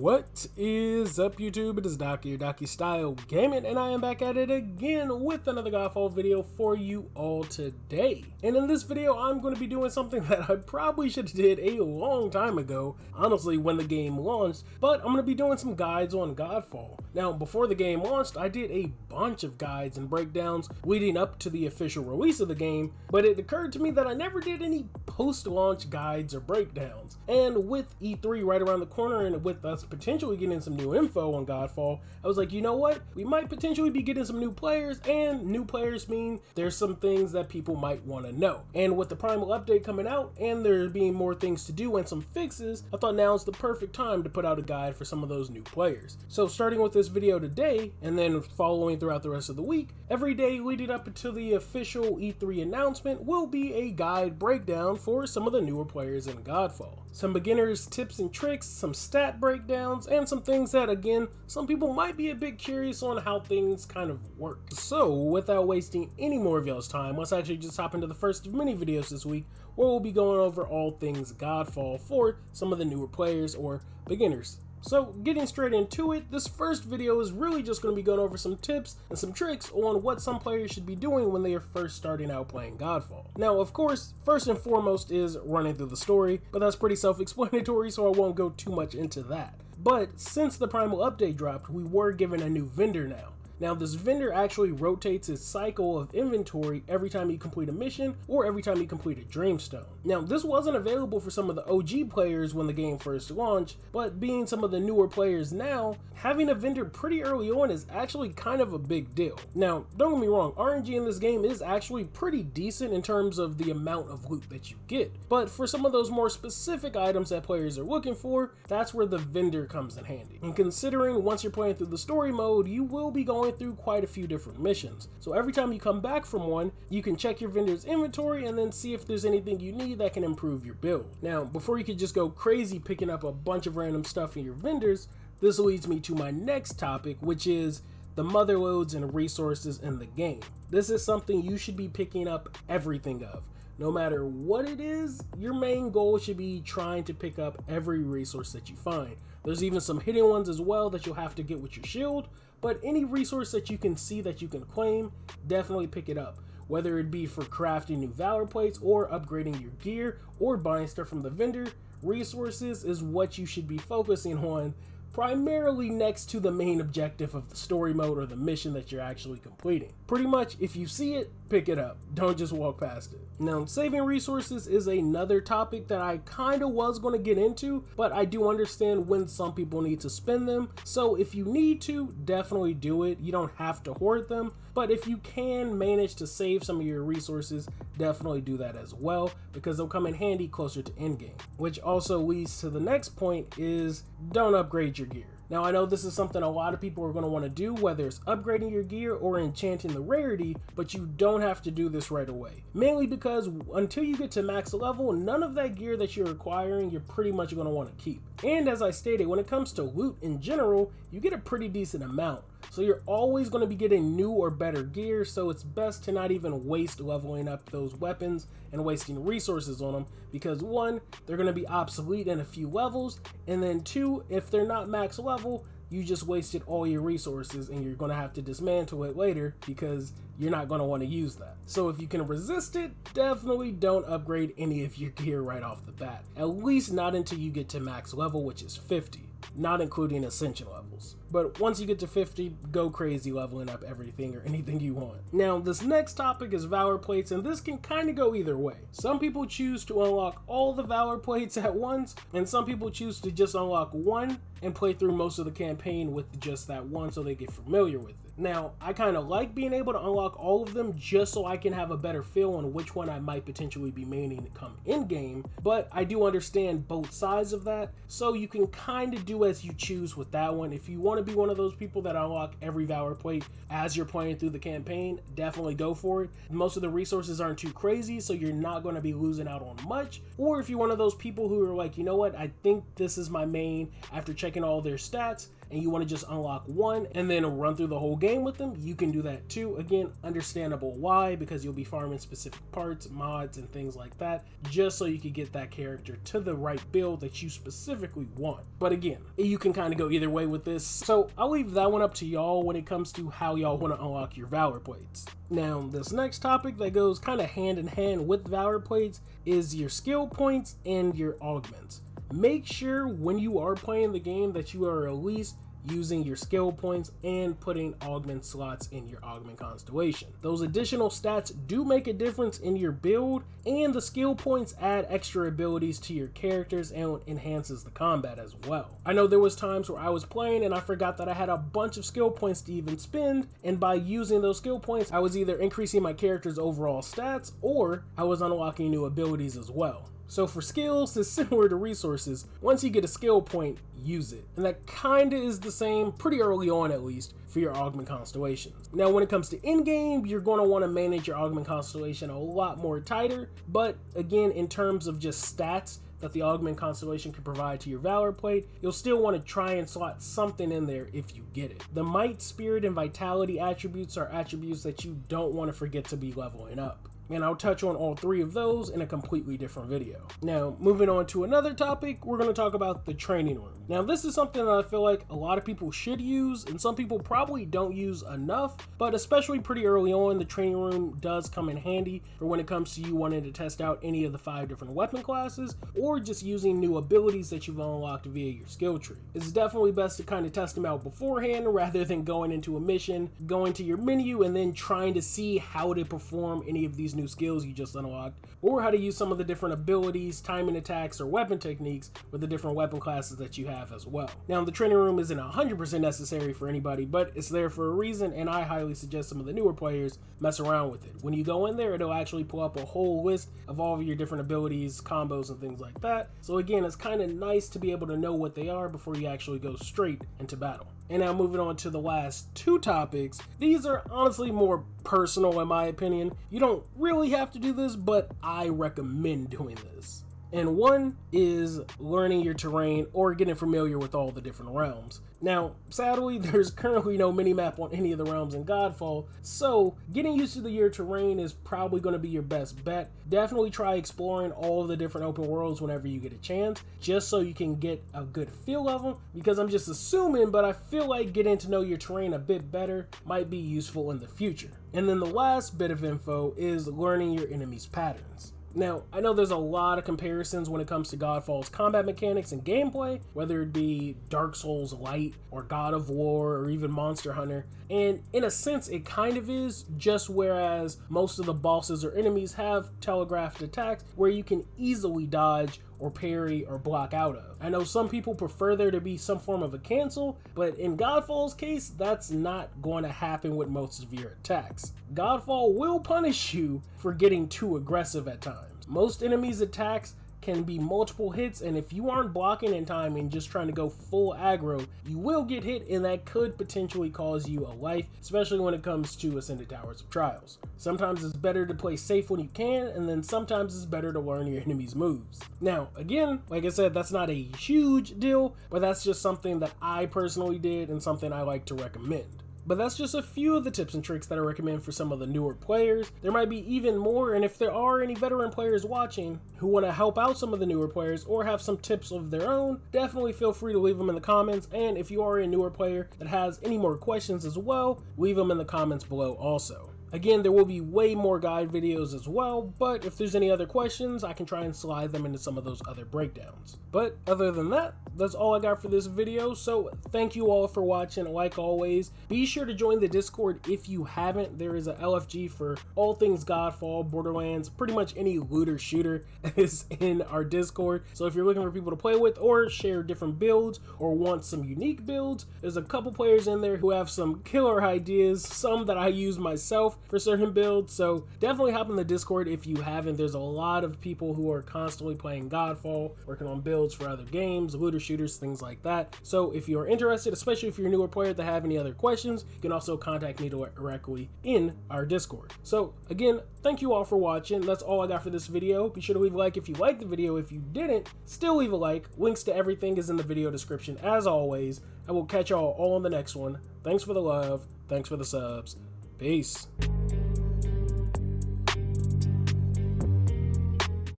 What is up, YouTube? It is Doc here, Docky Style Gaming, and I am back at it again with another GodFall video for you all today. And in this video, I'm going to be doing something that I probably should have did a long time ago, honestly, when the game launched, but I'm going to be doing some guides on GodFall. Now, before the game launched, I did a bunch of guides and breakdowns leading up to the official release of the game, but it occurred to me that I never did any post-launch guides or breakdowns. And with E3 right around the corner and with us potentially getting some new info on GodFall, I was like, you know what? We might potentially be getting some new players, and new players mean there's some things that people might want to know. And with the Primal update coming out and there being more things to do and some fixes, I thought now's the perfect time to put out a guide for some of those new players. So starting with this video today and then following throughout the rest of the week, every day leading up until the official E3 announcement will be a guide breakdown for some of the newer players in GodFall. Some beginners tips and tricks, some stat breakdowns, and some things that, again, some people might be a bit curious on how things kind of work. So without wasting any more of y'all's time, let's actually just hop into the first of many videos this week where we'll be going over all things GodFall for some of the newer players or beginners. So getting straight into it, this first video is really just going to be going over some tips and some tricks on what some players should be doing when they are first starting out playing GodFall. Now, of course, first and foremost is running through the story, but that's pretty self-explanatory, so I won't go too much into that. But since the Primal update dropped, we were given a new vendor now. Now, this vendor actually rotates its cycle of inventory every time you complete a mission or every time you complete a Dreamstone. Now, this wasn't available for some of the OG players when the game first launched, but being some of the newer players now, having a vendor pretty early on is actually kind of a big deal. Now, don't get me wrong, RNG in this game is actually pretty decent in terms of the amount of loot that you get, but for some of those more specific items that players are looking for, that's where the vendor comes in handy. And considering once you're playing through the story mode, you will be going through quite a few different missions. So every time you come back from one, you can check your vendor's inventory and then see if there's anything you need that can improve your build. Now, before you could just go crazy picking up a bunch of random stuff in your vendors, this leads me to my next topic, which is the mother loads and resources in the game. This is something you should be picking up everything of. No matter what it is, your main goal should be trying to pick up every resource that you find. There's even some hidden ones as well that you'll have to get with your shield, but any resource that you can see that you can claim, definitely pick it up. Whether it be for crafting new Valor Plates or upgrading your gear or buying stuff from the vendor, resources is what you should be focusing on, primarily next to the main objective of the story mode or the mission that you're actually completing. Pretty much, if you see it, pick it up. Don't just walk past it. Now, saving resources is another topic that I kind of was going to get into, but I do understand when some people need to spend them. So if you need to, definitely do it. You don't have to hoard them, but if you can manage to save some of your resources, definitely do that as well, because they'll come in handy closer to endgame. Which also leads to the next point is don't upgrade your gear. Now, I know this is something a lot of people are going to want to do, whether it's upgrading your gear or enchanting the rarity, but you don't have to do this right away. Mainly because until you get to max level, none of that gear that you're acquiring, you're pretty much going to want to keep. And as I stated, when it comes to loot in general, you get a pretty decent amount. So you're always going to be getting new or better gear, so it's best to not even waste leveling up those weapons and wasting resources on them, because one, they're going to be obsolete in a few levels, and then two, if they're not max level, you just wasted all your resources and you're going to have to dismantle it later because you're not going to want to use that. So if you can resist it, definitely don't upgrade any of your gear right off the bat. At least not until you get to max level, which is 50. Not including ascension levels. But once you get to 50, go crazy leveling up everything or anything you want. Now, this next topic is Valor Plates, and this can kind of go either way. Some people choose to unlock all the Valor Plates at once, and some people choose to just unlock one and play through most of the campaign with just that one so they get familiar with it. Now, I kind of like being able to unlock all of them just so I can have a better feel on which one I might potentially be maining to come in-game, but I do understand both sides of that, so you can kind of do as you choose with that one. If you want to be one of those people that unlock every Valor Plate as you're playing through the campaign, definitely go for it. Most of the resources aren't too crazy, so you're not going to be losing out on much. Or if you're one of those people who are like, you know what, I think this is my main after checking all their stats, and you want to just unlock one and then run through the whole game with them, you can do that too. Again, understandable why, because you'll be farming specific parts, mods, and things like that, just so you can get that character to the right build that you specifically want. But again, you can kind of go either way with this, so I'll leave that one up to y'all when it comes to how y'all want to unlock your Valor Plates. Now, this next topic that goes kind of hand in hand with Valor Plates is your skill points and your augments. Make sure when you are playing the game that you are at least using your skill points and putting augment slots in your Augment Constellation. Those additional stats do make a difference in your build, and the skill points add extra abilities to your characters and enhances the combat as well. I know there was times where I was playing and I forgot that I had a bunch of skill points to even spend, and by using those skill points, I was either increasing my character's overall stats or I was unlocking new abilities as well. So for skills, it's similar to resources. Once you get a skill point, use it. And that kinda is the same, pretty early on at least, for your Augment Constellations. Now when it comes to in-game, you're gonna wanna manage your Augment Constellation a lot more tighter, but again, in terms of just stats that the Augment Constellation can provide to your Valor Plate, you'll still want to try and slot something in there if you get it. The Might, Spirit, and Vitality attributes are attributes that you don't want to forget to be leveling up, and I'll touch on all three of those in a completely different video. Now, moving on to another topic, we're going to talk about the training room. Now, this is something that I feel like a lot of people should use, and some people probably don't use enough, but especially pretty early on, the training room does come in handy for when it comes to you wanting to test out any of the 5 different weapon classes, or just using new abilities that you've unlocked via your skill tree. It's definitely best to kind of test them out beforehand, rather than going into a mission, going to your menu, and then trying to see how to perform any of these new skills you just unlocked, or how to use some of the different abilities, timing attacks, or weapon techniques with the different weapon classes that you have as well. Now, the training room isn't 100% necessary for anybody, but it's there for a reason, and I highly suggest some of the newer players mess around with it. When you go in there, it'll actually pull up a whole list of all of your different abilities, combos, and things like that. So again, it's kind of nice to be able to know what they are before you actually go straight into battle. And now moving on to the last two topics, these are honestly more personal in my opinion. You don't really have to do this, but I recommend doing this. And one is learning your terrain or getting familiar with all the different realms. Now, sadly, there's currently no minimap on any of the realms in Godfall, so getting used to your terrain is probably going to be your best bet. Definitely try exploring all of the different open worlds whenever you get a chance, just so you can get a good feel of them, because I'm just assuming, but I feel like getting to know your terrain a bit better might be useful in the future. And then the last bit of info is learning your enemies' patterns. Now, I know there's a lot of comparisons when it comes to Godfall's combat mechanics and gameplay, whether it be Dark Souls Light or God of War or even Monster Hunter, and in a sense it kind of is, just whereas most of the bosses or enemies have telegraphed attacks where you can easily dodge or parry or block out of. I know some people prefer there to be some form of a cancel, but in Godfall's case, that's not going to happen with most of your attacks. Godfall will punish you for getting too aggressive at times. Most enemies' attacks can be multiple hits, and if you aren't blocking in time and just trying to go full aggro, you will get hit, and that could potentially cause you a life, especially when it comes to Ascended Towers of Trials. Sometimes it's better to play safe when you can, and then sometimes it's better to learn your enemy's moves. Now, again, like I said, that's not a huge deal, but that's just something that I personally did and something I like to recommend. But that's just a few of the tips and tricks that I recommend for some of the newer players. There might be even more, and if there are any veteran players watching who want to help out some of the newer players or have some tips of their own, definitely feel free to leave them in the comments. And if you are a newer player that has any more questions as well, leave them in the comments below also. Again, there will be way more guide videos as well, but if there's any other questions, I can try and slide them into some of those other breakdowns. But other than that, that's all I got for this video, so thank you all for watching. Like always, be sure to join the Discord if you haven't. There is a LFG for all things Godfall, Borderlands, pretty much any looter shooter is in our Discord. So if you're looking for people to play with or share different builds or want some unique builds, there's a couple players in there who have some killer ideas, some that I use myself for certain builds, so definitely hop in the Discord if you haven't. There's a lot of people who are constantly playing Godfall, working on builds for other games, looter shooters, things like that. So if you're interested, especially if you're a newer player that have any other questions, you can also contact me directly in our Discord. So again, thank you all for watching. That's all I got for this video. Be sure to leave a like if you liked the video. If you didn't, still leave a like. Links to everything is in the video description as always. I will catch y'all all on the next one. Thanks for the love. Thanks for the subs. Peace.